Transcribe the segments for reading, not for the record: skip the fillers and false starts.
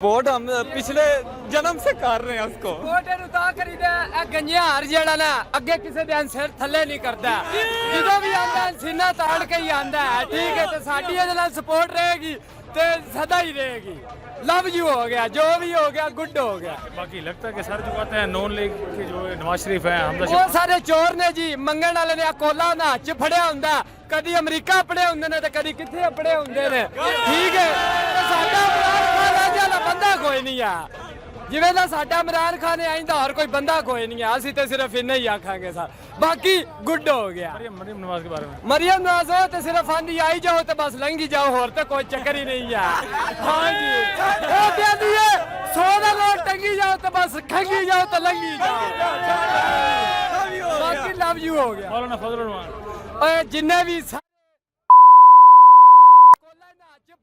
Vote हम पिछले जन्म से कर रहे हैं उसको। वोट गंजिया हर जेड़ा ना अगे किसी दे सिर थले नहीं करता, जो भी आंदा सीना ताड़ के ही आंदा है। ठीक है, तो साडी इहदे नाल सपोर्ट रहेगी ते सदा ही रहेगी। लव यू हो गया, जो भी हो गया गुड हो गया। बाकी लगता है कि सर चुकाते हैं नॉन लीग के जो नवाज शरीफ है वो सारे चोर ने जी। मंगण वाले ने कोला ना हत्थ फड़िया हुंदा, कदी अमरीका अपने हुंदे ने ते कदी किथे अपने हुंदे ने। ठीक है, साडा इमरान खान वाला बंदा कोई नहीं है, जिवें दा साडा इमरान खान है आइंदा और कोई बंदा कोई नहीं है। असीं ते सिर्फ इन्ना ही आखांगे सर, बाकी गुड हो गया। मरियम नवाज के बारे में मरियम नवाज हो तो सिर्फ आंधी आई जाओ तो बस लंघी जाओ, और तो कोई चक्कर ही नहीं है। हाँ जी, वो कहती है 100 का नोट टंगी जाओ तो बस खंगी जाओ तो लंघी जाओ। बाकी लव यू हो गया। मौलाना फजल रहमान जिन्ने भी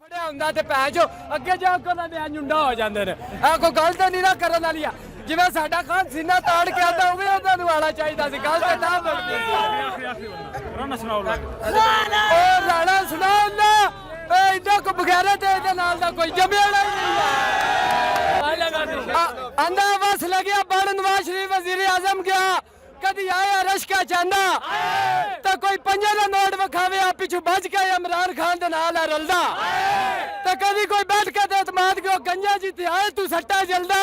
फड़िया हुंदा ते भैन चो अगे जाओ को ना झुंडा हो जांदे ने। कोई गल तो नहीं ना करन वाली आ, जिवें साडा खान सीना ताड़ के आंदा उवें उन्हां नूं आना चाहिदा सी। गल ते ना बनदी सी। राणा सुनाओ राणा सुनाओ ना, इन्ना को बगैर ते इहदे नाल दा कोई जमेड़ा ही नहीं है। आंदा बस लग्या बड़ नवाज शरीफ वजीर आजम गया, कदी आया रश्का चांदा तो कोई 5 का नोट विखावे पिछू बज के इमरान खान दे नाल रलदा, तो कदी कोई बैठ के एतमाद के गंजा जी ते आए तू सट्टा जलदा।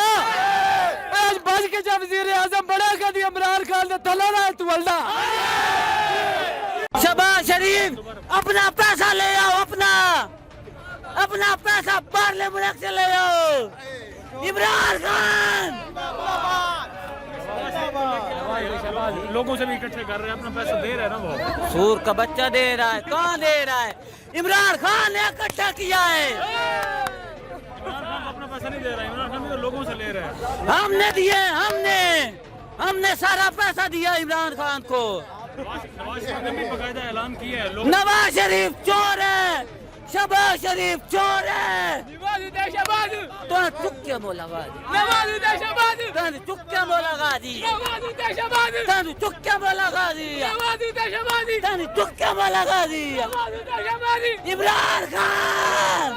आज बज के जब वजीर आजम बड़ा कदी इमरान खान दे तला ना तू वलदा। शहबाज शरीफ अपना पैसा ले आओ, अपना पैसा पार्लियामेंट से ले आओ। इमरान खान लोगों से भी इकट्ठे कर रहे हैं, अपना पैसा दे रहे हैं ना वो। सूर का बच्चा दे रहा है, कौन दे रहा है? इमरान खान ने इकट्ठा किया है। इमरान खान अपना पैसा नहीं दे रहा है, इमरान खान भी तो लोगों से ले रहे हैं। हमने दिए, हमने सारा पैसा दिया इमरान खान को। नवाज शरीफ ने भी बकायदा ऐलान किया है। नवाज शरीफ चोर है, शहबाज शरीफ चोर है। तो चुक्के मोला गाजी, तो चुक्के मोला गाजी, तो चुक्के मोला गाजी, तो चुक्के मोला गाजी। इमरान खान